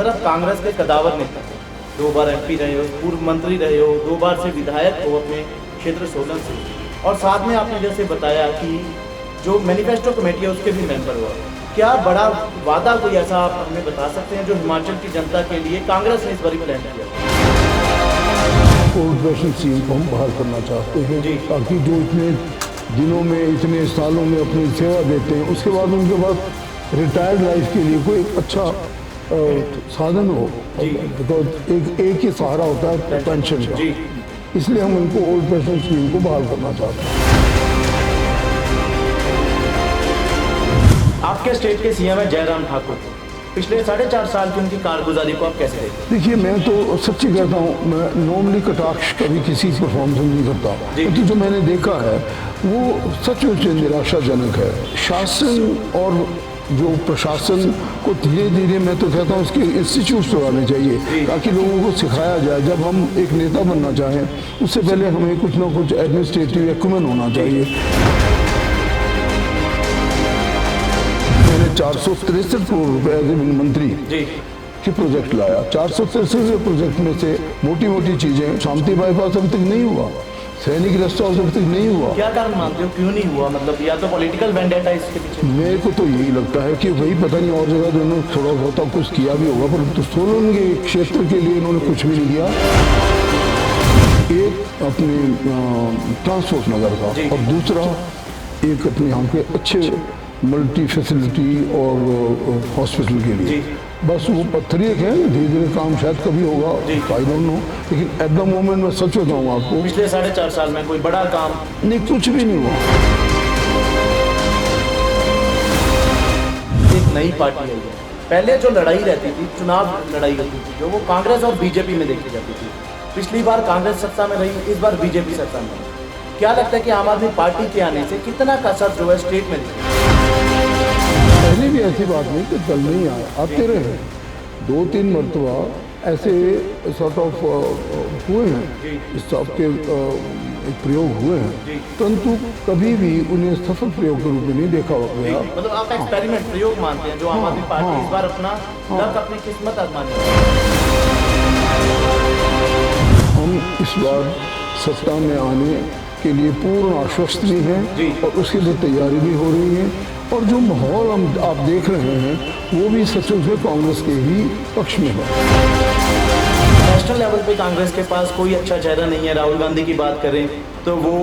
अगर आप कांग्रेस के कदावर नेता हो, 2 बार MP रहे हो, पूर्व मंत्री रहे हो, 2 बार से विधायक हो अपने क्षेत्र सोलन से, और साथ में आपने जैसे बताया कि जो मैनिफेस्टो कमेटी है उसके भी मेंबर हुआ, क्या बड़ा वादा कोई ऐसा आप हमें बता सकते हैं जो हिमाचल की जनता के लिए कांग्रेस ने इस बार प्लान किया? ओल्ड फैशन स्कीम को हम बहाल करना चाहते हैं ताकि जो इतने दिनों में, इतने सालों में अपनी सेवा देते हैं, उसके बाद उनके पास रिटायर्ड लाइफ के लिए कोई अच्छा साधन हो। बिकॉज एक ही सहारा होता है पेंशन का, इसलिए हम उनको ओल्ड पेंशन स्कीम को बहाल करना चाहते हैं। आपके स्टेट के CM है जयराम ठाकुर, पिछले 4.5 साल की उनकी कारगुजारी को आप कैसे देखते हैं? देखिए, मैं तो सच्ची कहता हूँ, मैं नॉर्मली कटाक्ष कभी किसी परफॉर्मेंस नहीं करता, क्योंकि जो मैंने देखा है वो सचमुच निराशाजनक है। शासन और जो प्रशासन को धीरे धीरे, मैं तो कहता हूँ, इसके इंस्टीट्यूट्स लगाने चाहिए ताकि लोगों को सिखाया जाए। जब हम एक नेता बनना चाहें उससे पहले हमें कुछ ना कुछ एडमिनिस्ट्रेटिव एक्यूमेन होना चाहिए। मैंने 463 करोड़ रुपए एज ए मंत्री के प्रोजेक्ट लाया। 463 प्रोजेक्ट में से मोटी मोटी चीजें, शांति बाईपास अभी तक नहीं हुआ, सैनिक रेस्ट हाउस अभी तक नहीं हुआ। क्या कारण मानते हो क्यों नहीं हुआ? मतलब या तो पॉलिटिकल वेंडेटा इसके पीछे? मेरे को तो यही लगता है कि वही, पता नहीं और जगह उन्होंने थोड़ा बहुत कुछ किया भी होगा, परंतु सोलन के क्षेत्र के लिए इन्होंने कुछ भी नहीं किया। एक अपने ट्रांसपोर्ट नगर का और दूसरा एक अपने यहाँ के अच्छे मल्टी फैसिलिटी और हॉस्पिटल के लिए, बस वो पत्थरी है। धीरे धीरे काम शायद कभी होगा, आई डोंट नो, लेकिन एट द मोमेंट मैं सच बताऊँ आपको, पिछले 4.5 साल में कोई बड़ा काम नहीं, कुछ भी नहीं हुआ। एक नई पार्टी आई है, पहले जो लड़ाई रहती थी, चुनाव लड़ाई होती थी, जो वो कांग्रेस और बीजेपी में देखी जाती थी। पिछली बार कांग्रेस सत्ता में रही, इस बार बीजेपी सत्ता में। क्या लगता है कि आम आदमी पार्टी के आने से कितना कसर जो है स्टेट में दिखेगा? पहले भी ऐसी बात नहीं कि दल नहीं आए, आते रहे। 2-3 मरतबा ऐसे सॉर्ट ऑफ हुए हैं, इस टाइप के प्रयोग हुए हैं, परंतु कभी भी उन्हें सफल प्रयोग के रूप में नहीं देखा गया। मतलब आप एक्सपेरिमेंट प्रयोग मानते हैं जो आम आदमी पार्टी इस बार अपना लक, अपनी किस्मत आजमाने। हम इस बार सत्ता में आने के लिए पूर्ण आश्वस्त भी हैं और उसके लिए तैयारी भी हो रही है, और जो माहौल हम आप देख रहे हैं वो भी सचमुच में कांग्रेस के ही पक्ष में है। नेशनल लेवल पे कांग्रेस के पास कोई अच्छा चेहरा नहीं है। राहुल गांधी की बात करें तो वो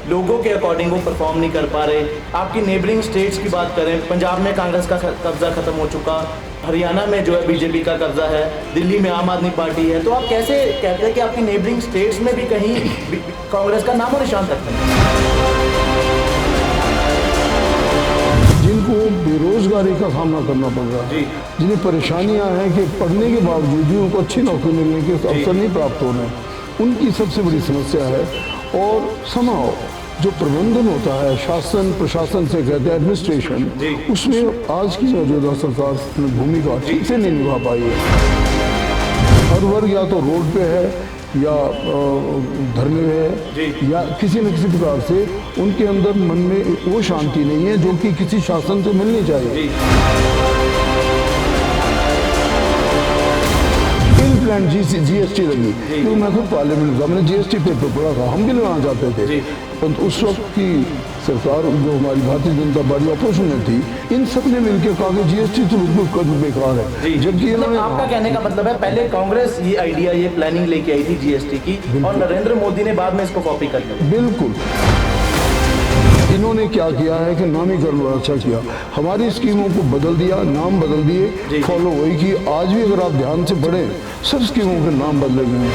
लोगों के अकॉर्डिंग वो परफॉर्म नहीं कर पा रहे। आपकी नेबरिंग स्टेट्स की बात करें, पंजाब में कांग्रेस का कब्जा खत्म हो चुका, हरियाणा में जो है बीजेपी का कब्जा है, दिल्ली में आम आदमी पार्टी है। तो आप कैसे कहते हैं कि आपकी नेबरिंग स्टेट्स में भी कहीं कांग्रेस का नामो निशान तक नहीं? जिनको बेरोजगारी का सामना करना पड़ रहा है, जिन्हें परेशानियां हैं कि पढ़ने के बावजूद भी उनको अच्छी नौकरी मिलने के अवसर नहीं प्राप्त हो रहे हैं, उनकी सबसे बड़ी समस्या है। और समाओ जो प्रबंधन होता है, शासन प्रशासन से कहते हैं एडमिनिस्ट्रेशन, उसमें आज की मौजूदा सरकार भूमिका ठीक से नहीं निभा पाई है। हर वर्ग या तो रोड पे है या धरने में है या किसी न किसी प्रकार से उनके अंदर मन में वो शांति नहीं है जो कि किसी शासन से मिलनी चाहिए। प्लान GST लगी, तो मैं खुद पार्लियामेंट था, मैंने GST पेपर पढ़ा था, हम भी लगाना चाहते थे, पर उस वक्त की सरकार जो हमारी भारतीय जनता पार्टी अपोजिशन में थी, इन सब ने मिलकर कहा कि GST तो बिल्कुल बेकार है। जबकि इन्होंने, आपका कहने का मतलब है पहले कांग्रेस ये आइडिया, ये प्लानिंग लेके आई थी GST की, और नरेंद्र मोदी ने बाद में इसको कॉपी कर लिया। बिल्कुल, इन्होंने क्या किया है कि नामीकरण बड़ा अच्छा किया, हमारी स्कीमों को बदल दिया, नाम बदल दिए, फॉलो वही की। आज भी अगर आप ध्यान से पढ़ें, सब स्कीमों के नाम बदले गए हैं।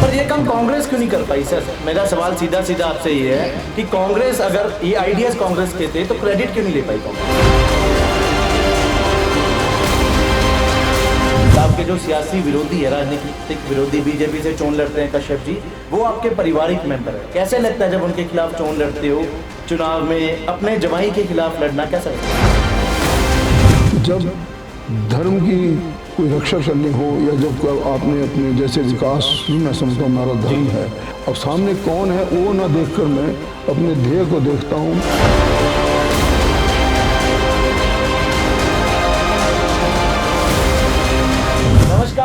पर ये काम कांग्रेस क्यों नहीं कर पाई सर? मेरा सवाल सीधा सीधा आपसे ये है कि कांग्रेस, अगर ये आइडियाज कांग्रेस के थे तो क्रेडिट क्यों नहीं ले पाई कांग्रेस? आपके जो सियासी विरोधी है, राजनीतिक विरोधी, बीजेपी से चोन लड़ते हैं कश्यप जी, वो आपके पारिवारिक मेंबर है। कैसे लगता है जब उनके खिलाफ चोन लड़ते हो चुनाव में? अपने जवाई के खिलाफ लड़ना कैसा लगता है? जब धर्म की कोई रक्षा करनी हो या जब आपने अपने जैसे विकास, मैं समझता हूँ हमारा धर्म है, और सामने कौन है वो ना देखकर मैं अपने ध्येय को देखता हूँ।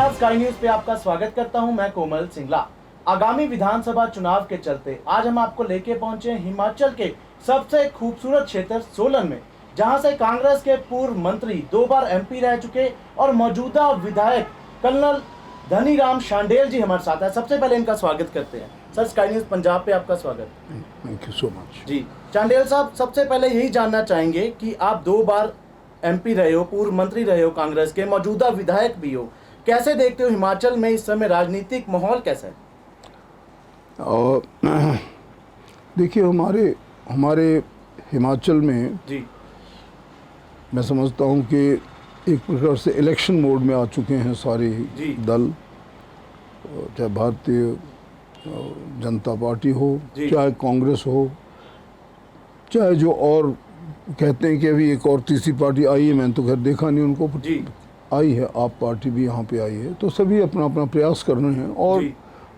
नमस्कार, स्काई न्यूज पे आपका स्वागत करता हूं मैं कोमल सिंगला। आगामी विधानसभा चुनाव के चलते आज हम आपको लेके पहुंचे हैं हिमाचल के सबसे खूबसूरत क्षेत्र सोलन में, जहां से कांग्रेस के पूर्व मंत्री 2 बार एमपी रह चुके और मौजूदा विधायक कर्नल धनीराम शांडिल जी हमारे साथ हैं। सबसे पहले इनका स्वागत करते हैं। सर, स्काई न्यूज पंजाब पे आपका स्वागत। थैंक यू सो मच जी शांडिल साहब, सबसे पहले यही जानना चाहेंगे कि आप 2 बार एमपी रहे हो, पूर्व मंत्री रहे हो कांग्रेस के, मौजूदा विधायक भी हो, कैसे देखते हो हिमाचल में इस समय राजनीतिक माहौल कैसा है? और देखिए, हमारे हिमाचल में जी मैं समझता हूँ कि एक प्रकार से इलेक्शन मोड में आ चुके हैं सारे जी। दल, चाहे भारतीय जनता पार्टी हो, चाहे कांग्रेस हो, चाहे जो और कहते हैं कि अभी एक और तीसरी पार्टी आई है, मैंने तो घर देखा नहीं उनको, जी आई है, आप पार्टी भी यहाँ पे आई है। तो सभी अपना अपना प्रयास कर रहे हैं और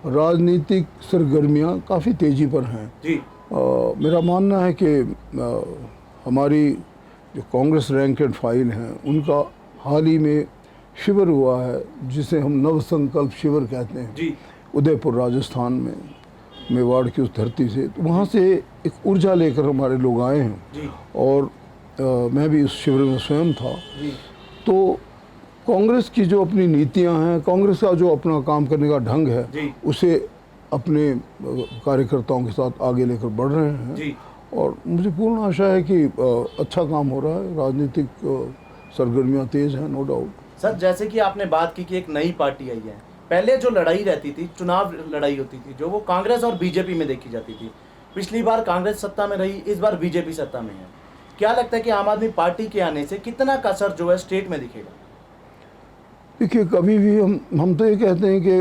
राजनीतिक सरगर्मियाँ काफ़ी तेज़ी पर हैं। जी मेरा मानना है कि हमारी जो कांग्रेस रैंक एंड फाइल हैं, उनका हाल ही में शिविर हुआ है, जिसे हम नव संकल्प शिविर कहते हैं, जी उदयपुर राजस्थान में, मेवाड़ की उस धरती से। तो वहाँ से एक ऊर्जा लेकर हमारे लोग आए हैं जी और मैं भी उस शिविर में स्वयं था। जी तो कांग्रेस की जो अपनी नीतियां हैं, कांग्रेस का जो अपना काम करने का ढंग है, जी उसे अपने कार्यकर्ताओं के साथ आगे लेकर बढ़ रहे हैं। जी और मुझे पूर्ण आशा है कि अच्छा काम हो रहा है, राजनीतिक सरगर्मियां तेज़ हैं, नो डाउट। सर, जैसे कि आपने बात की कि एक नई पार्टी आई है, पहले जो लड़ाई रहती थी, चुनाव लड़ाई होती थी, जो वो कांग्रेस और बीजेपी में देखी जाती थी। पिछली बार कांग्रेस सत्ता में रही, इस बार बीजेपी सत्ता में है। क्या लगता है कि आम आदमी पार्टी के आने से कितना कसर जो है स्टेट में दिखेगा? देखिए, कभी भी हम तो ये कहते हैं कि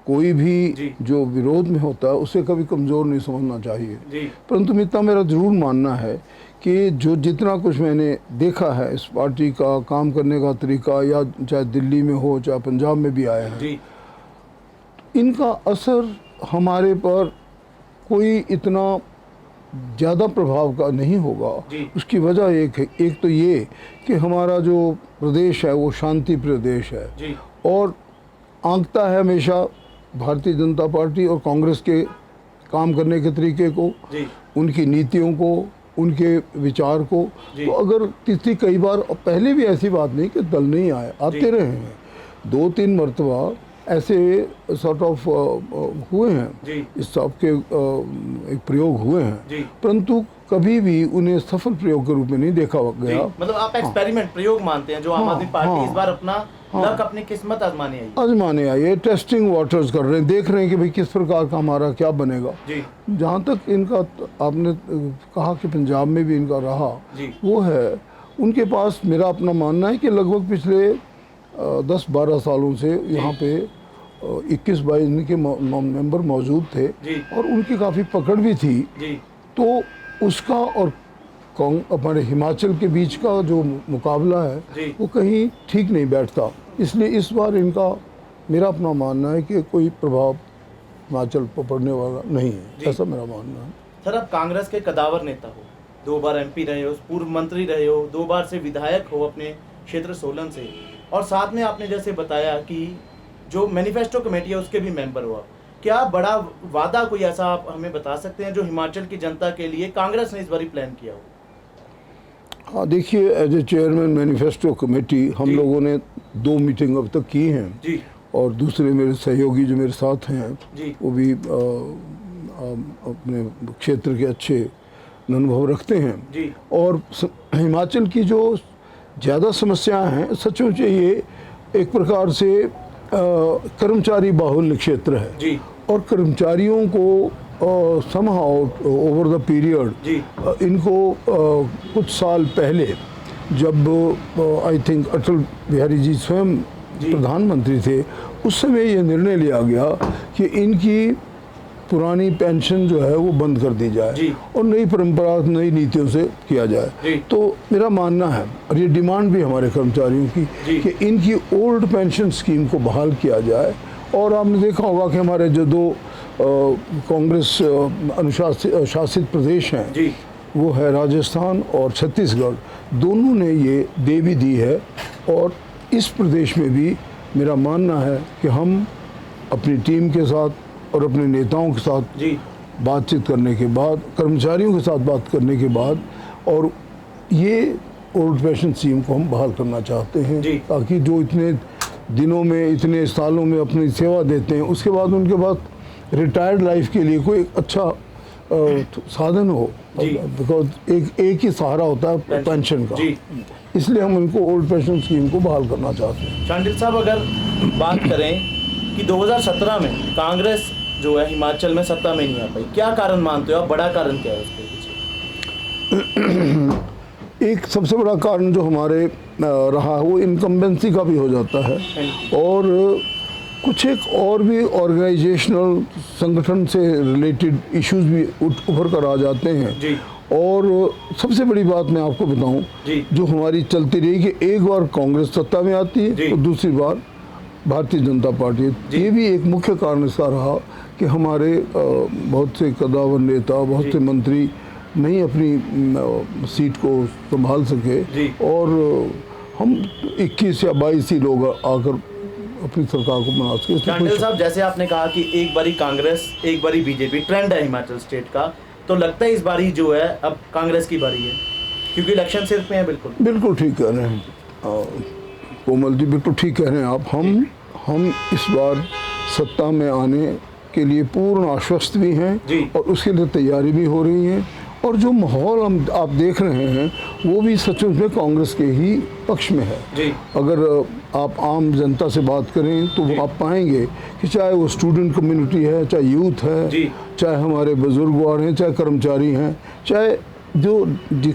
कोई भी जो विरोध में होता है उसे कभी कमज़ोर नहीं समझना चाहिए, परंतु इतना मेरा ज़रूर मानना है कि जो जितना कुछ मैंने देखा है इस पार्टी का काम करने का तरीका, या चाहे दिल्ली में हो चाहे पंजाब में भी आया है, इनका असर हमारे पर कोई इतना ज़्यादा प्रभाव का नहीं होगा। उसकी वजह एक तो ये कि हमारा जो प्रदेश है वो शांति प्रदेश है और आंकता है हमेशा भारतीय जनता पार्टी और कांग्रेस के काम करने के तरीके को, उनकी नीतियों को, उनके विचार को। तो अगर किसी कई बार, पहले भी ऐसी बात नहीं कि दल नहीं आए, आते रहे हैं, 2-3 मरतबा ऐसे सॉर्ट ऑफ हुए हैं, इस सब के एक प्रयोग हुए हैं, परंतु कभी भी उन्हें सफल प्रयोग के रूप में नहीं देखा गया। मतलब आप एक्सपेरिमेंट प्रयोग मानते हैं, जो आम आदमी पार्टी इस बार अपना लक, अपनी किस्मत आजमाने आई है, टेस्टिंग वाटर्स कर रहे हैं, देख रहे हैं कि भाई किस प्रकार का हमारा क्या बनेगा। जहाँ तक इनका आपने कहा कि पंजाब में भी इनका रहा, वो है उनके पास, मेरा अपना मानना है कि लगभग पिछले 10-12 सालों से यहाँ पे 21-22 इनके मेंबर मौजूद थे और उनकी काफ़ी पकड़ भी थी। तो उसका और हमारे हिमाचल के बीच का जो मुकाबला है वो कहीं ठीक नहीं बैठता, इसलिए इस बार इनका, मेरा अपना मानना है कि कोई प्रभाव हिमाचल पर पड़ने वाला नहीं है, ऐसा मेरा मानना है। सर, आप कांग्रेस के कदावर नेता हो, 2 बार एमपी रहे हो, पूर्व मंत्री रहे हो, 2 बार से विधायक हो अपने क्षेत्र सोलन से, और साथ में आपने जैसे बताया कि जो मैनिफेस्टो कमेटी है उसके भी मेंबर हुआ। क्या बड़ा वादा कोई ऐसा आप हमें बता सकते हैं जो हिमाचल की जनता के लिए कांग्रेस ने इस बार प्लान किया हो? हाँ, देखिए, as a chairman manifesto committee हम लोगों ने 2 मीटिंग अब तक की हैं और दूसरे मेरे सहयोगी जो मेरे साथ हैं वो भी अपने क्षेत्र के अच्छे अनुभव रखते हैं। और हिमाचल की जो ज़्यादा समस्याएं हैं, सचमुच ये एक प्रकार से कर्मचारी बाहुल्य क्षेत्र है और कर्मचारियों को somehow over the period इनको कुछ साल पहले, जब आई थिंक अटल बिहारी जी स्वयं प्रधानमंत्री थे, उस समय ये निर्णय लिया गया कि इनकी पुरानी पेंशन जो है वो बंद कर दी जाए और नई परंपरा, नई नीतियों से किया जाए। तो मेरा मानना है, और ये डिमांड भी हमारे कर्मचारियों की, कि इनकी ओल्ड पेंशन स्कीम को बहाल किया जाए। और आपने देखा होगा कि हमारे जो 2 कांग्रेस शासित प्रदेश हैं, वो है राजस्थान और छत्तीसगढ़, दोनों ने ये दे भी दी है और इस प्रदेश में भी मेरा मानना है कि हम अपनी टीम के साथ और अपने नेताओं के साथ जी बातचीत करने के बाद, कर्मचारियों के साथ बात करने के बाद, और ये ओल्ड फैशन स्कीम को हम बहाल करना चाहते हैं, ताकि जो इतने दिनों में, इतने सालों में अपनी सेवा देते हैं, उसके बाद उनके पास रिटायर्ड लाइफ के लिए कोई अच्छा साधन हो, बिकॉज एक ही सहारा होता है पेंशन का। इसलिए हम इनको ओल्ड पेंशन स्कीम को बहाल करना चाहते हैं। शांडिल साहब, अगर बात करें कि 2017 में कांग्रेस जो है हिमाचल में सत्ता में नहीं आ पाई, क्या कारण मानते हो आप? बड़ा कारण क्या है उसके पीछे? एक सबसे बड़ा कारण जो हमारे रहा है वो इनकम्बेंसी का भी हो जाता है, और कुछ एक और भी ऑर्गेनाइजेशनल संगठन से रिलेटेड इश्यूज भी उभर कर आ जाते हैं जी। और सबसे बड़ी बात मैं आपको बताऊं, जो हमारी चलती रही कि एक बार कांग्रेस सत्ता में आती है तो दूसरी बार भारतीय जनता पार्टी, ये भी एक मुख्य कारण इसका रहा कि हमारे बहुत से कद्दावर नेता, बहुत से मंत्री नहीं अपनी सीट को संभाल सके, और हम 21 या 22 ही लोग आकर अपनी सरकार को बना सके। शांडिल साहब, जैसे आपने कहा कि एक बारी कांग्रेस एक बारी बीजेपी ट्रेंड है हिमाचल स्टेट का, तो लगता है इस बारी जो है अब कांग्रेस की बारी है, क्योंकि इलेक्शन सिर्फ में है। बिल्कुल ठीक कह रहे हैं कोमल जी, बिल्कुल ठीक कह रहे हैं आप। हम इस बार सत्ता में आने के लिए पूर्ण आश्वस्त भी हैं और उसके लिए तैयारी भी हो रही है, और जो माहौल आप देख रहे हैं वो भी सचमुच में कांग्रेस के ही पक्ष में है। अगर आप आम जनता से बात करें तो आप पाएंगे कि चाहे वो स्टूडेंट कम्युनिटी है, चाहे यूथ है, चाहे हमारे बुजुर्ग हैं, चाहे कर्मचारी हैं, चाहे जो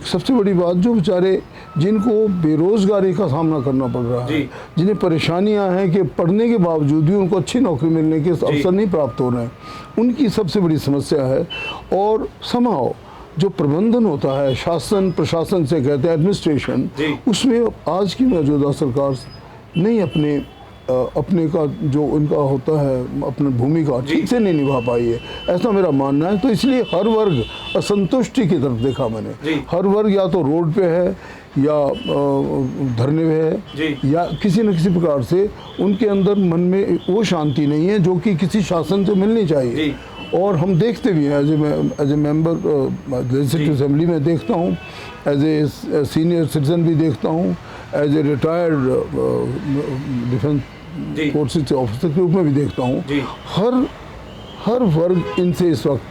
सबसे बड़ी बात, जो बेचारे जिनको बेरोज़गारी का सामना करना पड़ रहा है, जिन्हें परेशानियां हैं कि पढ़ने के बावजूद भी उनको अच्छी नौकरी मिलने के अवसर नहीं प्राप्त हो रहे हैं, उनकी सबसे बड़ी समस्या है। और समाओ जो प्रबंधन होता है, शासन प्रशासन से कहते हैं एडमिनिस्ट्रेशन, उसमें आज की मौजूदा सरकार नहीं अपने का जो उनका होता है अपनी भूमिका ठीक से नहीं निभा पाई है, ऐसा मेरा मानना है। तो इसलिए हर वर्ग असंतुष्टि की तरफ देखा मैंने। हर वर्ग या तो रोड पे है या धरने में है, या किसी न किसी प्रकार से उनके अंदर मन में वो शांति नहीं है जो कि किसी शासन से मिलनी चाहिए। और हम देखते भी हैं, as a member legislative assembly में देखता हूँ, एज ए सीनियर सिटीजन भी देखता हूँ, as a retired defence forces के ऑफिसर के रूप में भी देखता हूँ, हर वर्ग इनसे इस वक्त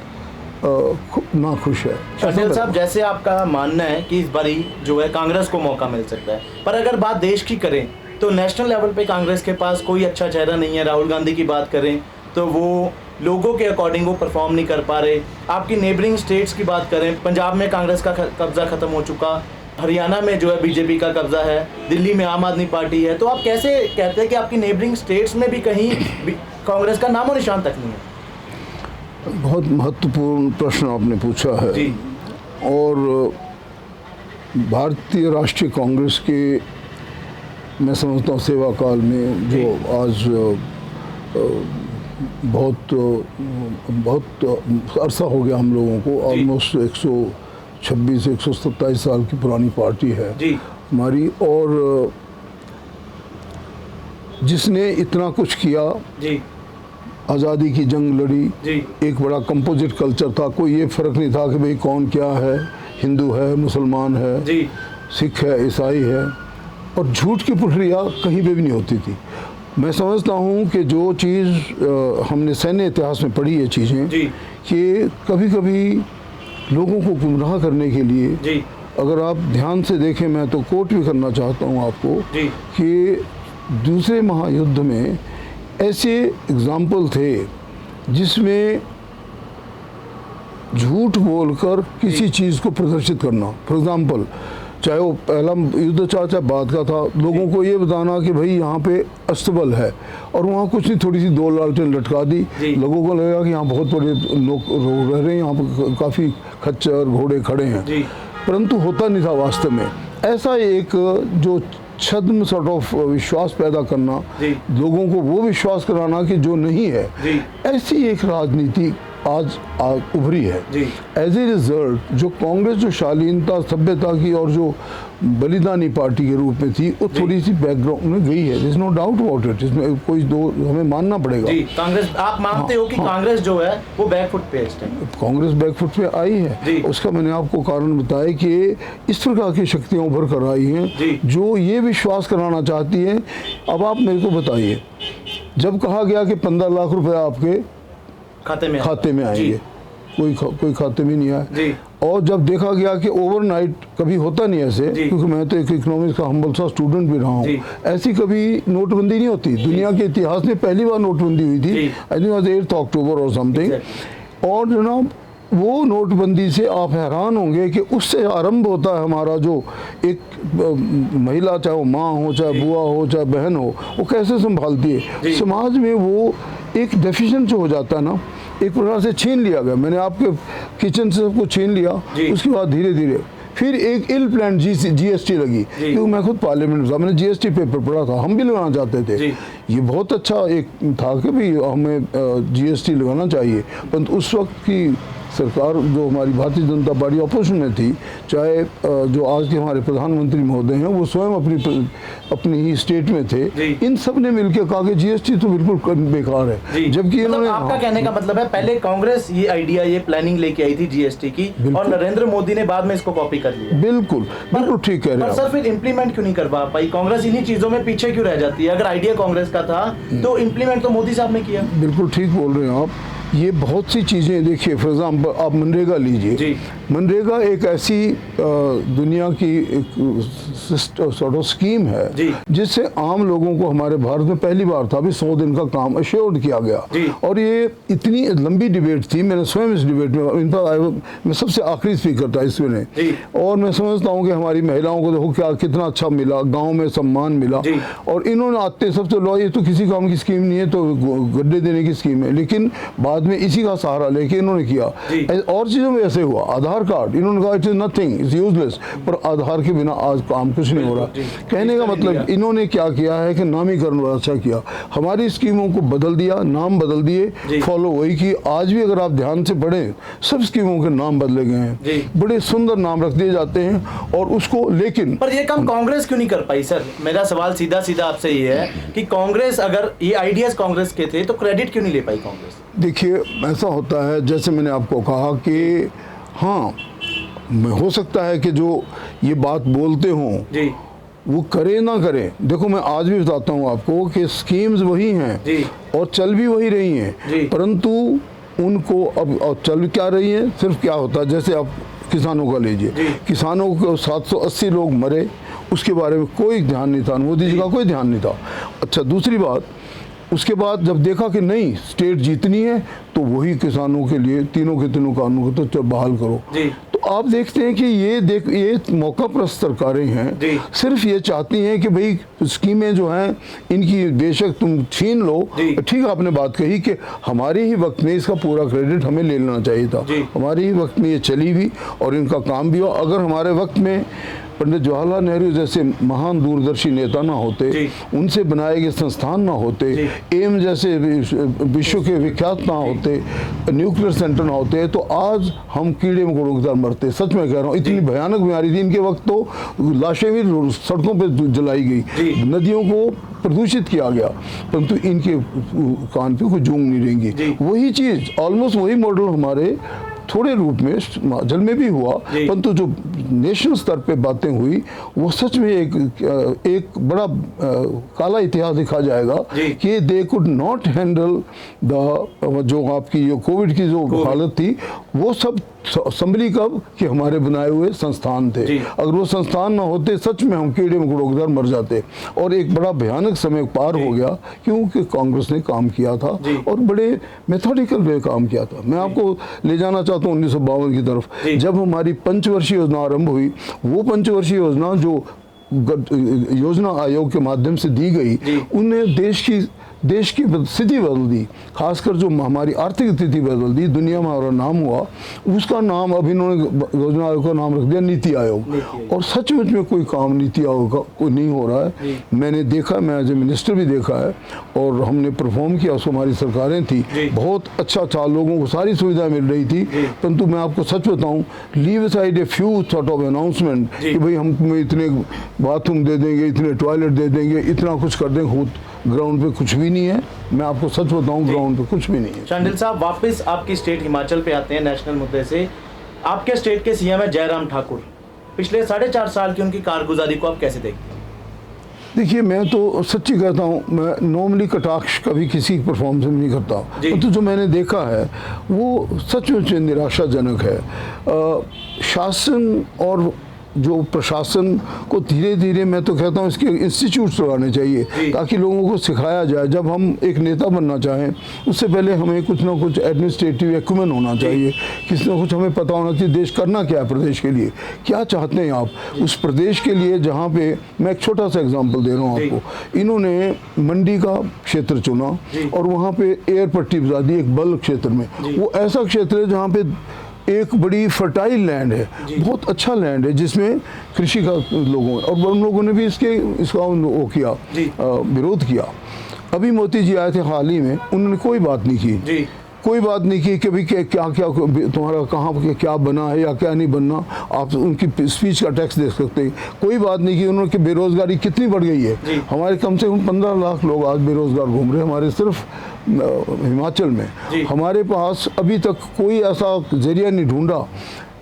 नाखुश है। शांडिल साहब, जैसे आपका मानना है कि इस बारी जो है कांग्रेस को मौका मिल सकता है, पर अगर बात देश की करें तो नेशनल लेवल पे कांग्रेस के पास कोई अच्छा चेहरा नहीं है। राहुल गांधी की बात करें तो वो लोगों के अकॉर्डिंग वो परफॉर्म नहीं कर पा रहे। आपकी नेबरिंग स्टेट्स की बात करें, पंजाब में कांग्रेस का कब्जा खत्म हो चुका, हरियाणा में जो है बीजेपी का कब्जा है, दिल्ली में आम आदमी पार्टी है, तो आप कैसे कहते हैं कि आपकी नेबरिंग स्टेट्स में भी कहीं कांग्रेस का नामो निशान तक नहीं है? बहुत महत्वपूर्ण प्रश्न आपने पूछा है। और भारतीय राष्ट्रीय कांग्रेस के मैं समझता हूँ सेवा काल में जो आज बहुत अरसा हो गया हम लोगों को, ऑलमोस्ट 126-127 साल की पुरानी पार्टी है हमारी, और जिसने इतना कुछ किया, आज़ादी की जंग लड़ी, एक बड़ा कंपोजिट कल्चर था, कोई ये फ़र्क नहीं था कि भाई कौन क्या है, हिंदू है, मुसलमान है, सिख है, ईसाई है, और झूठ की प्रक्रिया कहीं पे भी नहीं होती थी। मैं समझता हूँ कि जो चीज़ हमने सैन्य इतिहास में पढ़ी है चीज़ें, कि कभी कभी लोगों को गुमराह करने के लिए, अगर आप ध्यान से देखें, मैं तो कोट भी करना चाहता हूँ आपको, कि दूसरे महायुद्ध में ऐसे एग्जाम्पल थे जिसमें झूठ बोलकर किसी चीज़ को प्रदर्शित करना। फॉर एग्जाम्पल, चाहे वो पहला युद्ध चाहे बाद का था, लोगों को ये बताना कि भाई यहाँ पे अस्तबल है, और वहाँ कुछ नहीं, थोड़ी सी 2 लालटेन लटका दी, लोगों को लगेगा कि यहाँ बहुत बड़े लोग रह रहे हैं, यहाँ पर काफ़ी खच्चर घोड़े खड़े हैं, परंतु होता नहीं था वास्तव में। ऐसा एक जो छद्म सॉर्ट ऑफ विश्वास पैदा करना, लोगों को वो विश्वास कराना कि जो नहीं है, ऐसी एक राजनीति आज उभरी है। जी। एज ए रिजल्ट जो कांग्रेस जो शालीनता सभ्यता की और जो बलिदानी पार्टी के रूप में थी वो थोड़ी सी बैकग्राउंड में गई है। There is no doubt about it, इसमें कोई दो हमें मानना पड़ेगा। जी, कांग्रेस आप मानते हो कि कांग्रेस जो है वो बैकफुट पे है इस टाइम? कांग्रेस बैकफुट पे आई है, उसका मैंने आपको कारण बताया कि इस प्रकार की शक्तियां उभर कर आई हैं जो ये विश्वास कराना चाहती है। अब आप मेरे को बताइए, जब कहा गया कि 15 लाख रुपए आपके खाते में आएंगे, कोई खाते में नहीं आया। और जब देखा गया कि ओवरनाइट, कभी होता नहीं ऐसे, क्योंकि मैं तो एक इकोनॉमिक्स का हम्बल सा स्टूडेंट भी रहा हूँ, ऐसी कभी नोटबंदी नहीं होती दुनिया के इतिहास में। पहली बार नोटबंदी हुई थी, आई थिंक 8 अक्टूबर और समथिंग। और जनाब वो नोटबंदी से आप हैरान होंगे कि उससे आरंभ होता है हमारा जो एक महिला, चाहे वो माँ हो, चाहे बुआ हो, चाहे बहन हो, वो कैसे संभालती है समाज में। वो एक डेफिशिएंट जो हो जाता है ना, एक प्रकार से छीन लिया गया। मैंने आपके किचन से सबको छीन लिया, उसके बाद धीरे धीरे फिर एक इल प्लान जीएसटी लगी, क्योंकि मैं खुद पार्लियामेंट में था, मैंने जीएसटी पेपर पढ़ा था, हम भी लगाना चाहते थे। ये बहुत अच्छा एक था कि भाई हमें जीएसटी लगाना चाहिए, परंतु उस वक्त की सरकार जो हमारी भारतीय जनता पार्टी अपोजिशन में थी, चाहे जो आज के हमारे प्रधानमंत्री महोदय हैं वो स्वयं अपनी ही स्टेट में थे, इन सब ने मिलकर कहा कि जीएसटी तो बिल्कुल बेकार है। जबकि इन्होंने, आपका कहने का मतलब है पहले कांग्रेस ये आइडिया, ये प्लानिंग लेके आई थी जीएसटी की, और नरेंद्र मोदी ने बाद में इसको कॉपी कर लिया। बिल्कुल ठीक कह रहे हैं सर। फिर इम्प्लीमेंट क्यों नहीं कर पाई कांग्रेस? इन्हीं चीजों में पीछे क्यों रह जाती है? अगर आइडिया कांग्रेस का था तो इम्प्लीमेंट तो मोदी साहब ने किया। बिल्कुल ठीक बोल रहे हैं आप। ये बहुत सी चीज़ें देखिए, फॉर एग्जाम्पल आप मनरेगा लीजिए। मनरेगा एक ऐसी दुनिया की एक सॉर्ट ऑफ स्कीम है जिससे आम लोगों को हमारे भारत में पहली बार था अभी 100 दिन का काम अश्योर्ड किया गया। और ये इतनी लंबी डिबेट थी, मैंने स्वयं इस डिबेट में, इनफैक्ट मैं सबसे आखिरी स्पीकर था इसमें, और मैं समझता हूँ कि हमारी महिलाओं को देखो क्या कितना अच्छा मिला, गाँव में सम्मान मिला। और इन्होंने आते सबसे लो, ये तो किसी काम की स्कीम नहीं है, तो गड्ढे देने की स्कीम है, लेकिन बाद में इसी का सहारा लेके इन्होंने किया। और चीजों में ऐसे हुआ, आधार कार्ड, इन्होंने कहा it is nothing, it's useless, पर आधार के बिना आज काम कुछ नहीं हो रहा। कहने का मतलब इन्होंने क्या किया है कि नामीकरण अच्छा किया, हमारी स्कीमों को बदल दिया, नाम बदल दिए, फॉलो वही की। आज भी अगर आप ध्यान से पढ़ें, सब स्कीमों के नाम बदले गए हैं, बड़े सुंदर नाम रख दिए जाते हैं। और उसको, लेकिन पर ये काम कांग्रेस क्यों नहीं कर पाई? सर मेरा सवाल सीधा सीधा आपसे ये है कि कांग्रेस, अगर ये आइडियाज कांग्रेस के थे तो क्रेडिट क्यों नहीं ले पाई कांग्रेस? देखिए ऐसा होता है, जैसे मैंने आपको कहा कि हाँ, हो सकता है कि जो ये बात बोलते हों वो करे ना करे। देखो मैं आज भी बताता हूँ आपको कि स्कीम्स वही हैं और चल भी वही रही हैं, परंतु उनको अब चल क्या रही हैं, सिर्फ क्या होता है, जैसे आप किसानों का लीजिए, किसानों को 780 लोग मरे, उसके बारे में कोई ध्यान नहीं था, मोदी जी का कोई ध्यान नहीं था। अच्छा, दूसरी बात, उसके बाद जब देखा कि नहीं स्टेट जीतनी है तो वही किसानों के लिए तीनों के तीनों कानूनों को तो बहाल करो। तो आप देखते हैं कि ये मौका प्रस्त सरकारें हैं, सिर्फ ये चाहती हैं कि भाई स्कीमें जो हैं इनकी बेशक तुम छीन लो। ठीक आपने बात कही कि हमारे ही वक्त में इसका पूरा क्रेडिट हमें ले लेना चाहिए था, हमारे ही वक्त में ये चली भी और इनका काम भी हुआ। अगर हमारे वक्त में पंडित जवाहरलाल नेहरू जैसे महान दूरदर्शी नेता ना होते, उनसे बनाए गए संस्थान ना होते, एम जैसे विश्व के विख्यात ना होते, न्यूक्लियर सेंटर ना होते, तो आज हम कीड़े मकोड़ों की तरह मरते। सच में कह रहा हूँ, इतनी भयानक बीमारी थी इनके वक्त, तो लाशें भी सड़कों पे जलाई गई, नदियों को प्रदूषित किया गया, परंतु इनके कान पे कोई जूंग नहीं रहेंगी। वही चीज़, ऑलमोस्ट वही मॉडल हमारे थोड़े रूप में हिमाचल में भी हुआ, परंतु जो नेशनल स्तर पे बातें हुई वो सच में एक बड़ा काला इतिहास लिखा जाएगा कि they could not handle the जो आपकी जो कोविड की जो हालत थी, वो सब संभली कब कि हमारे बनाए हुए संस्थान थे। अगर वो संस्थान ना होते, सच में हम कीड़े मकोड़ों की तरह मर जाते। और एक बड़ा भयानक समय पार हो गया क्योंकि कांग्रेस ने काम किया था और बड़े मेथोडिकल वे काम किया था। मैं आपको ले जाना चाहता हूँ 1952 की तरफ, जब हमारी पंचवर्षीय योजना आरंभ हुई। वो पंचवर्षीय योजना जो योजना आयोग के माध्यम से दी गई, उन्हें देश की देश की स्थिति बदल दी, खासकर जो हमारी आर्थिक स्थिति बदल दी, दुनिया में हमारा नाम हुआ, उसका नाम अब इन्होंने योजना आयोग का नाम रख दिया नीति आयोग। और सचमुच में कोई काम नीति आयोग का कोई नहीं हो रहा है। मैंने देखा, मैं एज ए मिनिस्टर भी देखा है, और हमने परफॉर्म किया, उसको हमारी सरकारें थी, बहुत अच्छा था, लोगों को सारी सुविधाएं मिल रही थी। परंतु मैं आपको सच बताऊं, leave aside a few sort of announcement कि भाई हम तुम्हें इतने बाथरूम दे देंगे, इतने टॉयलेट दे देंगे, इतना कुछ कर देंगे, ग्राउंड पे कुछ भी नहीं है। मैं आपको सच बताऊं, ग्राउंड पे कुछ भी नहीं है। शांडिल साहब, वापस आपकी स्टेट हिमाचल पे आते हैं नेशनल मुद्दे से। आपके स्टेट के सीएम है जयराम ठाकुर। पिछले 4.5 साल की उनकी कारगुजारी को आप कैसे देखते हैं? देखिए, मैं तो सच्ची कहता हूँ, मैं नॉर्मली कटाक्ष कभी किसी परफॉर्मेंस में नहीं करता, तो जो मैंने देखा है वो सचमुच निराशाजनक है। शासन और जो प्रशासन को धीरे धीरे, मैं तो कहता हूँ, इसके इंस्टीट्यूट्स लगाने चाहिए ताकि लोगों को सिखाया जाए। जब हम एक नेता बनना चाहें, उससे पहले हमें कुछ ना कुछ एडमिनिस्ट्रेटिव एक्यूमेन होना चाहिए, किसी ना कुछ हमें पता होना चाहिए देश करना क्या है, प्रदेश के लिए क्या चाहते हैं आप, उस प्रदेश के लिए। जहाँ पे मैं एक छोटा सा एग्जाम्पल दे रहा हूँ आपको, इन्होंने मंडी का क्षेत्र चुना और वहाँ पे एयर पट्टी बजा दी एक बल्क क्षेत्र में। वो ऐसा क्षेत्र है जहाँ पे एक बड़ी फर्टाइल लैंड है, बहुत अच्छा लैंड है, जिसमें कृषि का लोगों, और उन लोगों ने भी इसका वो किया, विरोध किया। अभी मोदी जी आए थे हाल ही में, उन्होंने कोई बात नहीं की, कोई बात नहीं की कि भाई क्या क्या तुम्हारा कहाँ क्या बना है या क्या नहीं बनना। आप उनकी स्पीच का टेक्स्ट देख सकते हैं, कोई बात नहीं की उन्होंने कि बेरोजगारी कितनी बढ़ गई है। हमारे कम से कम 15 लाख लोग आज बेरोजगार घूम रहे हैं हमारे सिर्फ हिमाचल में। हमारे पास अभी तक कोई ऐसा जरिया नहीं ढूंढा।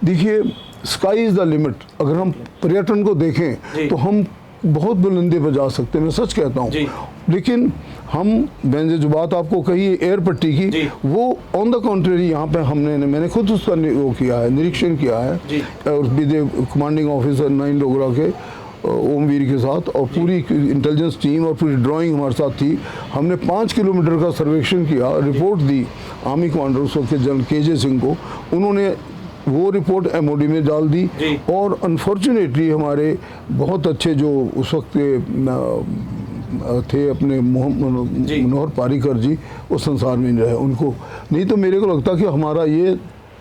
देखिए, स्काई इज़ द लिमिट। अगर हम पर्यटन को देखें तो हम बहुत बुलंदी पर जा सकते हैं, मैं सच कहता हूँ। लेकिन मैंने जो बात आपको कही एयर पट्टी की, वो ऑन द कॉन्ट्रेरी यहाँ पे मैंने खुद उसका वो किया है, निरीक्षण किया है, और कमांडिंग ऑफिसर 9 डोगरा के ओमवीर के साथ, और पूरी इंटेलिजेंस टीम और पूरी ड्राइंग हमारे साथ थी। हमने 5 किलोमीटर का सर्वेक्षण किया, रिपोर्ट दी आर्मी कमांडर उस वक्त के जनरल KJ सिंह को। उन्होंने वो रिपोर्ट MOD में डाल दी, और अनफॉर्चुनेटली हमारे बहुत अच्छे जो उस वक्त थे अपने मनोहर पारीकर जी, वो संसार में नहीं रहे। उनको नहीं तो मेरे को लगता कि हमारा ये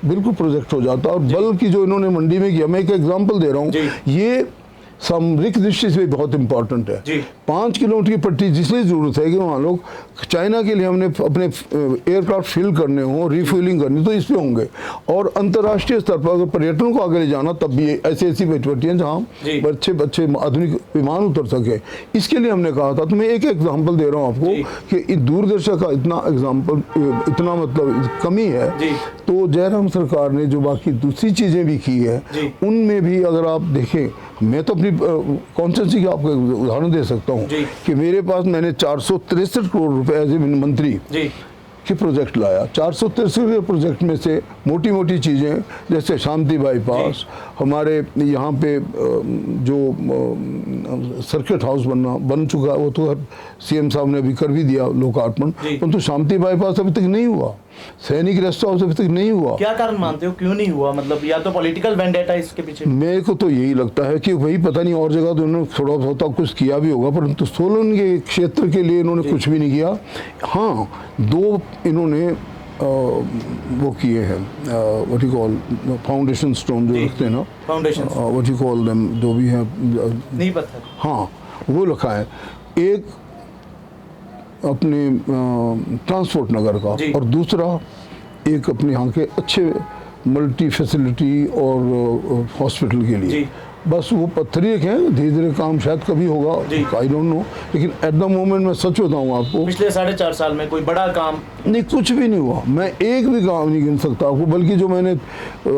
बिल्कुल प्रोजेक्ट हो जाता। और बल्कि जो इन्होंने मंडी में किया, मैं एक एग्जांपल दे रहा हूँ, ये सामरिक दृष्टि से बहुत इंपॉर्टेंट है। 5 किलोमीटर की पट्टी जिसलिए जरूरत है कि वहाँ लोग चाइना के लिए हमने अपने एयरक्राफ्ट फिल करने हो, रिफ्यूलिंग करनी, तो इस पे होंगे। और अंतर्राष्ट्रीय स्तर पर अगर पर्यटन को आगे ले जाना, तब भी ऐसी पट्टियाँ जहाँ अच्छे आधुनिक विमान उतर सके, इसके लिए हमने कहा था। तो मैं एक एग्जाम्पल दे रहा हूँ आपको कि दूरदर्शन का इतना एग्जाम्पल, इतना मतलब कमी है। तो जयराम सरकार ने जो बाकी दूसरी चीज़ें भी की है, उनमें भी अगर आप देखें, मैं तो अपनी कॉन्स्टिट्यूंसी की आपको उदाहरण दे सकता हूँ कि मेरे पास मैंने 463 करोड़ रुपए एज ए मंत्री के प्रोजेक्ट लाया। 463 के प्रोजेक्ट में से मोटी मोटी चीज़ें जैसे शांति बाईपास, हमारे यहाँ पे जो सर्किट हाउस बन चुका है, वो तो CM साहब ने अभी कर भी दिया लोकार्पण, परंतु शांति बाईपास अभी तक नहीं हुआ, सैनिक रेस्ट हाउस अभी तक नहीं हुआ। क्या कारण मानते हो, क्यों नहीं हुआ? मतलब या तो पॉलिटिकल वेंडेटा इसके पीछे? मेरे को तो यही लगता है कि वही, पता नहीं और जगह तो उन्होंने थोड़ा बहुत कुछ किया भी होगा, परंतु सोलन के क्षेत्र के लिए इन्होंने कुछ भी नहीं किया। हाँ, 2 इन्होंने वो किए हैं, what you call foundation stone जो रखते हैं ना, foundation what you call them, जो भी हैं, नहीं पता। हाँ, वो रखा है। एक अपने ट्रांसपोर्ट नगर का, और दूसरा एक अपने यहाँ के अच्छे मल्टी फैसिलिटी और हॉस्पिटल के लिए। बस वो पत्थर एक है, धीरे धीरे काम शायद कभी होगा, आई डोंट नो। लेकिन एट द मोमेंट मैं सच बताऊँ आपको, पिछले 4.5 साल में कोई बड़ा काम नहीं, कुछ भी नहीं हुआ। मैं एक भी काम नहीं गिन सकता आपको, बल्कि जो मैंने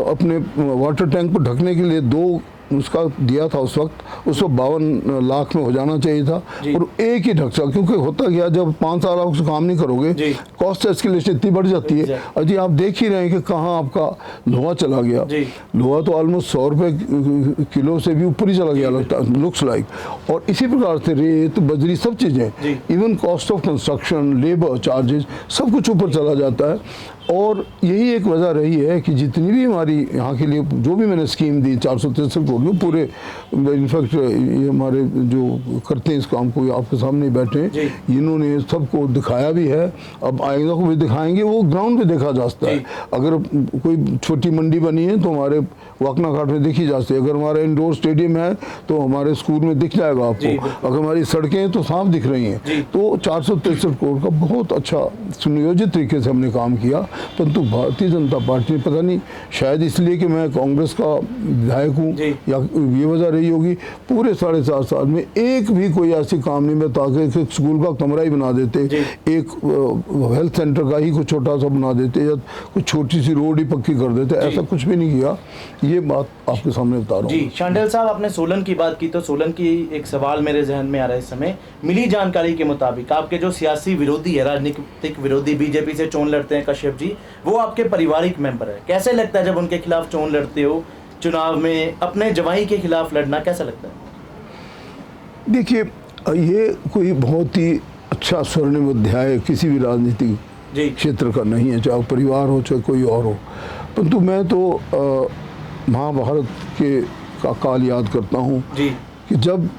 अपने वाटर टैंक को ढकने के लिए 2 उसका दिया था उस वक्त, उसको 52 लाख में हो जाना चाहिए था, और एक ही ढक सका। क्योंकि होता क्या, जब 5 साल आप काम नहीं करोगे, कॉस्ट एस्केलेशन इतनी बढ़ जाती है। अजी आप देख ही रहे हैं कि कहाँ आपका लोहा चला गया। लोहा तो ऑलमोस्ट 100 रुपये किलो से भी ऊपर ही चला गया, लगता लुक्स लाइक। और इसी प्रकार से रेत, बजरी, सब चीज़ें, even cost of construction, labour charges, सब कुछ ऊपर चला जाता है। और यही एक वजह रही है कि जितनी भी हमारी यहाँ के लिए जो भी मैंने स्कीम दी 463 करोड़ की, पूरे इनफैक्ट ये हमारे जो करते हैं इस काम को आपके सामने ही बैठे हैं, इन्होंने सबको दिखाया भी है, अब आएगा को भी दिखाएंगे, वो ग्राउंड पे देखा जा सकता है। अगर कोई छोटी मंडी बनी है तो हमारे वाकना घाट में देखी जा सकती है, अगर हमारा इंडोर स्टेडियम है तो हमारे स्कूल में दिख जाएगा आपको, अगर हमारी सड़कें हैं तो साफ दिख रही हैं। तो 463 करोड़ का बहुत अच्छा सुनियोजित तरीके से हमने काम किया। परंतु भारतीय जनता पार्टी ने, पता नहीं शायद इसलिए कि मैं कांग्रेस का विधायक हूँ या ये वजह रही होगी, पूरे 4.5 साल में एक भी कोई ऐसी काम नहीं बता के एक स्कूल का कमरा ही बना देते, एक हेल्थ सेंटर का ही कुछ छोटा सा बना देते, या कुछ छोटी सी रोड ही पक्की कर देते, ऐसा कुछ भी नहीं किया। ये बात आपके सामने बता रहा हूँ। जी शांडिल साहब, आपने सोलन की बात की तो सोलन की एक सवाल मेरे जहन में आ रहा है इस समय। मिली जानकारी के मुताबिक आपके जो सियासी विरोधी है, राजनीतिक विरोधी, बीजेपी से चोन लड़ते हैं कश्यप जी, वो आपके पारिवारिक मेंबर है। कैसे लगता है जब उनके खिलाफ चोन लड़ते हो चुनाव में, अपने जवाई के खिलाफ लड़ना कैसा लगता है? देखिए, ये कोई बहुत ही अच्छा स्वर्णिम अध्याय किसी भी राजनीतिक क्षेत्र का नहीं है, चाहे परिवार हो चाहे कोई और हो। परंतु मैं तो महाभारत के का काल याद करता हूँ कि जब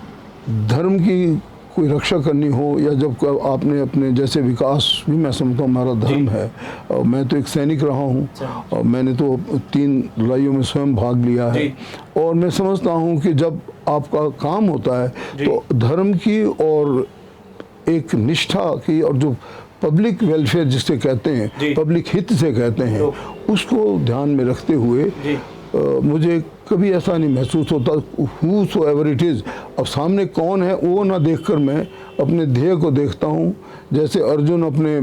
धर्म की कोई रक्षा करनी हो, या जब आपने अपने जैसे विकास भी, मैं समझता हूँ हमारा धर्म है। मैं तो एक सैनिक रहा हूँ और मैंने तो 3 लड़ाइयों में स्वयं भाग लिया है, और मैं समझता हूँ कि जब आपका काम होता है तो धर्म की और एक निष्ठा की, और जो पब्लिक वेलफेयर जिसे कहते हैं, पब्लिक हित से कहते हैं, उसको ध्यान में रखते हुए मुझे कभी ऐसा नहीं महसूस होता who so ever it is, अब सामने कौन है वो ना देखकर मैं अपने ध्येय को देखता हूँ। जैसे अर्जुन अपने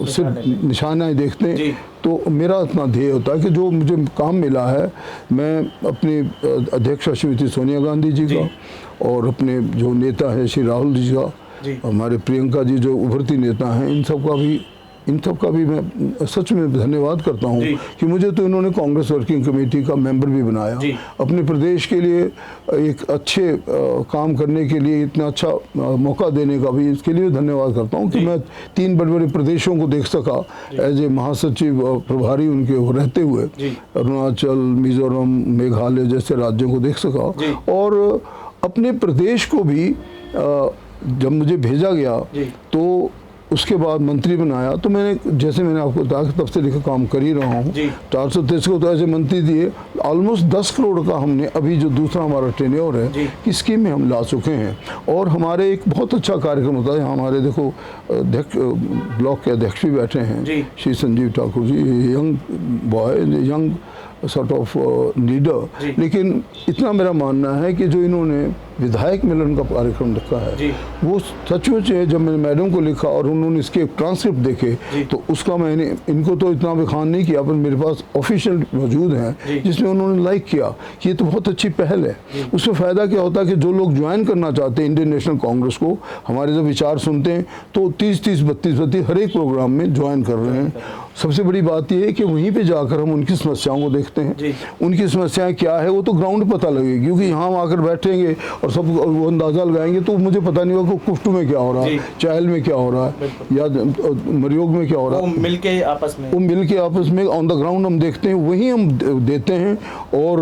सिर्फ निशानाएं देखते हैं, तो मेरा इतना ध्येय होता है कि जो मुझे काम मिला है, मैं अपनी अध्यक्ष श्रीमती सोनिया गांधी जी का, और अपने जो नेता है श्री राहुल जी का, हमारे प्रियंका जी जो उभरती नेता हैं, इन सब का भी मैं सच में धन्यवाद करता हूं कि मुझे तो इन्होंने कांग्रेस वर्किंग कमेटी का मेंबर भी बनाया, अपने प्रदेश के लिए एक अच्छे काम करने के लिए इतना अच्छा मौका देने का भी, इसके लिए धन्यवाद करता हूं कि मैं 3 बड़े-बड़े प्रदेशों को देख सका एज ए महासचिव प्रभारी उनके रहते हुए, अरुणाचल, मिजोरम, मेघालय जैसे राज्यों को देख सका, और अपने प्रदेश को भी जब मुझे भेजा गया तो उसके बाद मंत्री बनाया, तो मैंने, जैसे मैंने आपको बताया, तब से लेकर काम कर ही रहा हूँ। 423 को तो ऐसे मंत्री दिए, ऑलमोस्ट 10 करोड़ का हमने अभी जो दूसरा हमारा टेन्योर है की स्कीम में हम ला चुके हैं। और हमारे एक बहुत अच्छा कार्यक्रम होता है, हमारे देखो ब्लॉक के अध्यक्ष भी बैठे हैं, Shri Sanjeev Thakur ji, young boy, young sort of leader, लेकिन इतना मेरा मानना है कि जो इन्होंने विधायक मिलन का कार्यक्रम रखा है वो सचमुच है। जब मैंने मैडम को लिखा और उन्होंने इसके ट्रांसक्रिप्ट देखे तो उसका मैंने इनको तो इतना बखान नहीं किया, पर मेरे पास ऑफिशियल मौजूद हैं जिसमें उन्होंने लाइक किया कि ये तो बहुत अच्छी पहल है। उससे फ़ायदा क्या होता है कि जो लोग ज्वाइन करना चाहते हैं इंडियन नेशनल कांग्रेस को, हमारे जब विचार सुनते हैं तो 30-30, 32-32 हर एक प्रोग्राम में ज्वाइन कर रहे हैं। सबसे बड़ी बात यह है कि वहीं पे जाकर हम उनकी समस्याओं को देखते हैं, उनकी समस्याएं क्या है वो तो ग्राउंड पता लगेगी, क्योंकि यहाँ हम आकर बैठेंगे और सब वो अंदाज़ा लगाएंगे तो मुझे पता नहीं होगा कि कुफ्टू में क्या हो रहा है, चाहल में क्या हो रहा है, या मरियोग में क्या हो रहा है। वो मिल के आपस में ऑन द ग्राउंड हम देखते हैं, वहीं हम देते हैं और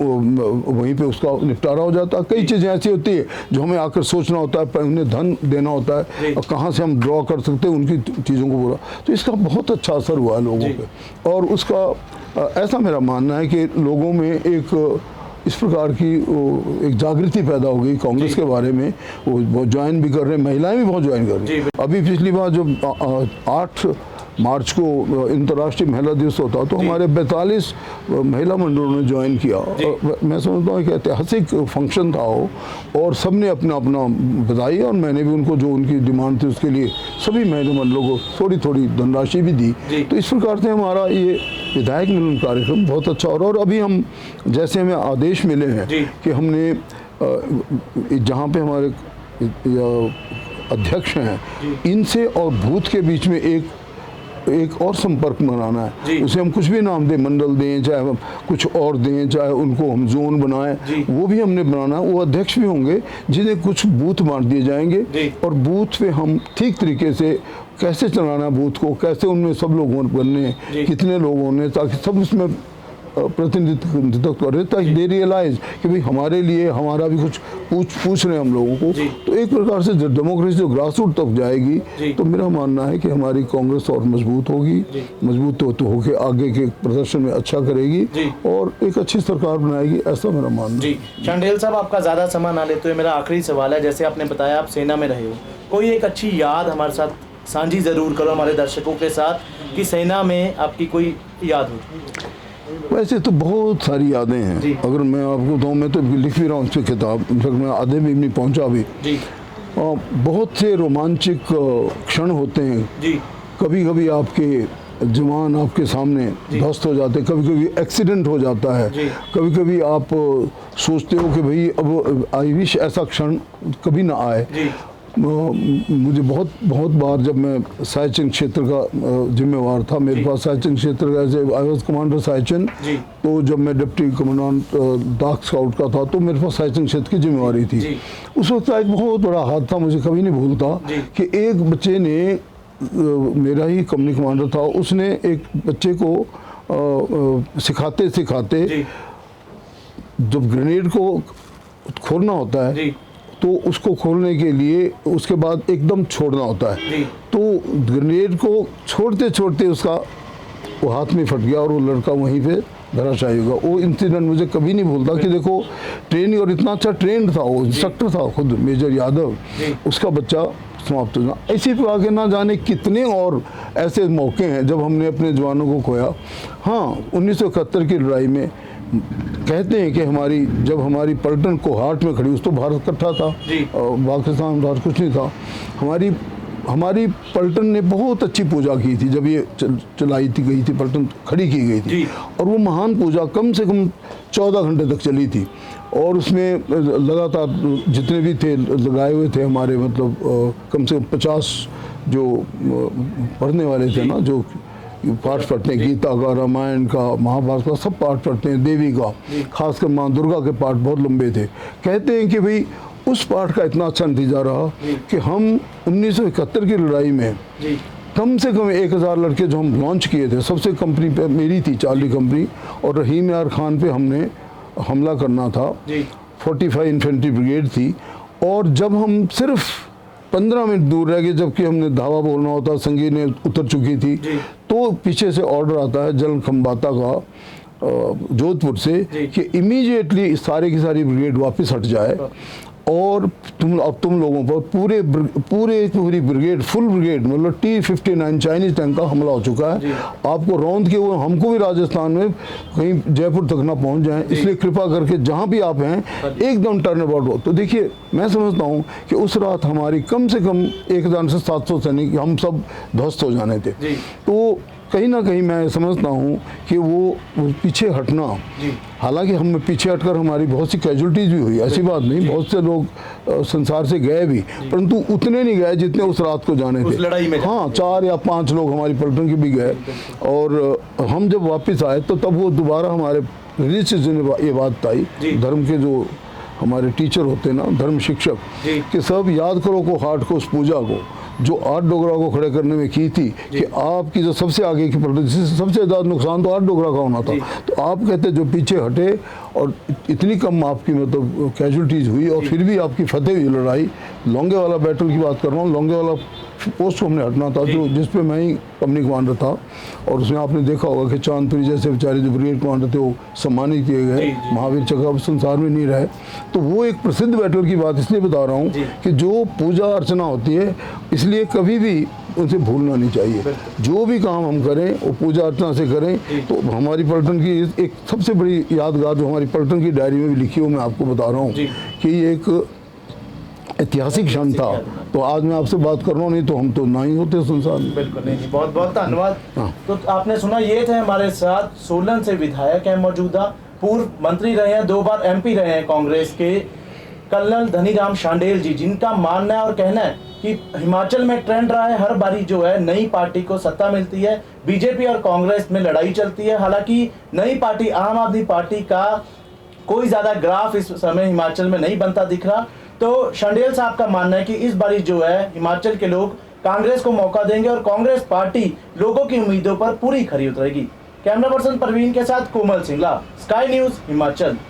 वहीं पे उसका निपटारा हो जाता है। कई चीज़ें ऐसी होती है जो हमें आकर सोचना होता है, उन्हें धन देना होता है और कहाँ से हम ड्रॉ कर सकते हैं उनकी चीज़ों को पूरा। तो इसका बहुत अच्छा असर हुआ है लोगों पे, और उसका ऐसा मेरा मानना है कि लोगों में एक इस प्रकार की एक जागृति पैदा हो गई कांग्रेस के बारे में, वो ज्वाइन भी कर रहे हैं, महिलाएं भी बहुत ज्वाइन कर रही हैं। अभी पिछली बार जो 8 मार्च को अंतर्राष्ट्रीय महिला दिवस होता तो हमारे 42 महिला मंडलों ने ज्वाइन किया। मैं समझता हूँ कि ऐतिहासिक फंक्शन था वो, और सब ने अपना अपना बधाई, और मैंने भी उनको जो उनकी डिमांड थी उसके लिए सभी महिला मंडलों को थोड़ी थोड़ी धनराशि भी दी। तो इस प्रकार से हमारा ये विधायक मिलन कार्यक्रम बहुत अच्छा और अभी हम जैसे हमें आदेश मिले हैं कि हमने जहाँ पे हमारे अध्यक्ष हैं इनसे और बूथ के बीच में एक और संपर्क बनाना है। उसे हम कुछ भी नाम दें, मंडल दें, चाहे हम कुछ और दें, चाहे उनको हम जोन बनाएं, वो भी हमने बनाना। वो अध्यक्ष भी होंगे जिन्हें कुछ बूथ बांट दिए जाएंगे और बूथ पे हम ठीक तरीके से कैसे चलाना है बूथ को, कैसे उनमें सब लोग बनने, कितने लोग होने, ताकि सब उसमें प्रतिनिधित्व करे, ताकि दे रियलाइज कि भाई हमारे लिए हमारा भी कुछ पूछ रहे हैं हम लोगों को। तो एक प्रकार से जब डेमोक्रेसी जो ग्रास रूट तक जाएगी तो मेरा मानना है कि हमारी कांग्रेस और मजबूत होगी, मजबूत तो होकर आगे के प्रदर्शन में अच्छा करेगी और एक अच्छी सरकार बनाएगी, ऐसा मेरा मानना है। शांडिल साहब, आपका ज़्यादा समय ना लेते हुए मेरा आखिरी सवाल है, जैसे आपने बताया आप सेना में रहे हो, कोई एक अच्छी याद हमारे साथ साझी ज़रूर करो हमारे दर्शकों के साथ कि सेना में आपकी कोई याद हो। वैसे तो बहुत सारी यादें हैं, अगर मैं आपको बताऊँ, मैं तो लिख भी रहा हूँ इस पर किताब, इनफैक्ट मैं आधे में नहीं पहुँचा अभी। बहुत से रोमांचक क्षण होते हैं, कभी कभी आपके जवान आपके सामने ध्वस्त हो जाते हैं, कभी कभी एक्सीडेंट हो जाता है, कभी कभी आप सोचते हो कि भाई अब आई विश ऐसा क्षण कभी ना आए। मुझे बहुत बार जब मैं साइचिन क्षेत्र का जिम्मेवार था, मेरे पास साइचिन क्षेत्र का ऐसे आई वाज कमांडर साइचिन, तो जब मैं डिप्टी कमांडेंट डार्क स्काउट का था तो मेरे पास साइचिन क्षेत्र की जिम्मेवारी थी। उस वक्त एक बहुत बड़ा हादसा मुझे कभी नहीं भूलता कि एक बच्चे ने, मेरा ही कंपनी कमांडर था, उसने एक बच्चे को सिखाते सिखाते जब ग्रेनेड को खोलना होता है तो उसको खोलने के लिए उसके बाद एकदम छोड़ना होता है, तो ग्रेनेड को छोड़ते छोड़ते उसका वो हाथ में फट गया और वो लड़का वहीं पे धराशायी होगा। वो इंसिडेंट मुझे कभी नहीं भूलता कि देखो ट्रेनिंग, और इतना अच्छा ट्रेंड था, वो इंस्ट्रक्टर था खुद मेजर यादव, उसका बच्चा समाप्त हो जाना। इसी पे आगे ना जाने कितने और ऐसे मौके हैं जब हमने अपने जवानों को खोया। हाँ, 1971 की लड़ाई में कहते हैं कि जब हमारी पलटन कोहाट में खड़ी, उस तो भारत इकट्ठा था और पाकिस्तान भारत कुछ नहीं था, हमारी पलटन ने बहुत अच्छी पूजा की थी जब ये चलाई थी गई थी, पलटन खड़ी की गई थी, और वो महान पूजा कम से कम 14 घंटे तक चली थी। और उसमें लगातार जितने भी थे लगाए हुए थे हमारे, मतलब कम से कम 50 जो पढ़ने वाले थे ना, जो पाठ पढ़ते हैं, गीता का, रामायण का, महाभारत का, सब पाठ पढ़ते हैं, देवी का, खासकर माँ दुर्गा के पाठ बहुत लंबे थे। कहते हैं कि भाई उस पाठ का इतना अच्छा नतीजा रहा कि हम 1971 की लड़ाई में कम से कम 1000 लड़के जो हम लॉन्च किए थे, सबसे कंपनी पे मेरी थी चार्ली कंपनी, और रहीम यार खान पे हमने हमला करना था, 45 इन्फेंट्री ब्रिगेड थी, और जब हम सिर्फ 15 मिनट दूर रह गए, जबकि हमने धावा बोलना होता, संगी ने उतर चुकी थी, तो पीछे से ऑर्डर आता है जनरल खम्बाता का जोधपुर से कि इमीडिएटली सारे की सारी ब्रिगेड वापस हट जाए, और तुम लोगों पर पूरी ब्रिगेड, फुल ब्रिगेड, मतलब T-59 चाइनीज टैंक का हमला हो चुका है, आपको रौंद के वो हमको भी राजस्थान में कहीं जयपुर तक ना पहुंच जाएं, इसलिए कृपा करके जहां भी आप हैं एकदम टर्न अबाउट हो। तो देखिए, मैं समझता हूं कि उस रात हमारी कम से कम 1000 से 700 सैनिक हम सब ध्वस्त हो जाने थे। तो कहीं ना कहीं मैं समझता हूँ कि वो पीछे हटना, हालांकि हम पीछे हटकर हमारी बहुत सी कैजुअलिटीज भी हुई, ऐसी बात नहीं, बहुत से लोग संसार से गए भी, परंतु उतने नहीं गए जितने उस रात को जाने थे। लड़ाई में हाँ, 4 या 5 लोग हमारी पलटन के भी गए, और हम जब वापस आए तो तब वो दोबारा हमारे रिलीजियस ने ये बात आई, धर्म के जो हमारे टीचर होते हैं ना, धर्म शिक्षक, कि सब याद करो को हाट को, उस पूजा को जो 8 डोगरा को खड़े करने में की थी, कि आपकी जो सबसे आगे की पलटन, जिससे सबसे ज़्यादा नुकसान तो 8 डोगरा का होना था, तो आप कहते जो पीछे हटे और इतनी कम आपकी मतलब कैजुअलिटीज़ हुई और फिर भी आपकी फतेह हुई लड़ाई। लौंगे वाला बैटल की बात कर रहा हूँ, लौंगे वाला पोस्ट को हमने हटना था, जो जिस पे मैं ही कंपनी कमांडर था, और उसमें आपने देखा होगा कि चांदपुरी जैसे बेचारे जो ब्रिगेड कमांडर थे वो सम्मानित किए गए, महावीर चक्र अब संसार में नहीं रहे। तो वो एक प्रसिद्ध बैटल की बात इसलिए बता रहा हूँ कि जो पूजा अर्चना होती है, इसलिए कभी भी उनसे भूलना नहीं चाहिए। जो भी काम हम करें वो पूजा अर्चना से करें। तो हमारी पलटन की एक सबसे बड़ी यादगार जो हमारी पलटन की डायरी में भी लिखी हो, मैं आपको बता रहा हूँ कि ये एक ऐतिहासिक क्षण था। तो आज मैं आपसे बात कर रहा हूँ, नहीं तो हम तो ना ही होते संसार में। बिल्कुल नहीं, बहुत बहुत धन्यवाद। तो आपने सुना, ये थे हमारे साथ सोलन से विधायक हैं मौजूदा, पूर्व मंत्री रहे हैं, 2 बार MP रहे हैं कांग्रेस के, कर्नल धनीराम शांडिल जी, जिनका मानना है और कहना है कि हिमाचल में ट्रेंड रहा है, हर बारी जो है नई पार्टी को सत्ता मिलती है, बीजेपी और कांग्रेस में लड़ाई चलती है। हालांकि नई पार्टी आम आदमी पार्टी का कोई ज्यादा ग्राफ इस समय हिमाचल में नहीं बनता दिख रहा। तो शांडिल साहब का मानना है कि इस बारी जो है हिमाचल के लोग कांग्रेस को मौका देंगे और कांग्रेस पार्टी लोगों की उम्मीदों पर पूरी खरी उतरेगी। कैमरा पर्सन परवीन के साथ कोमल सिंगला, स्काई न्यूज हिमाचल।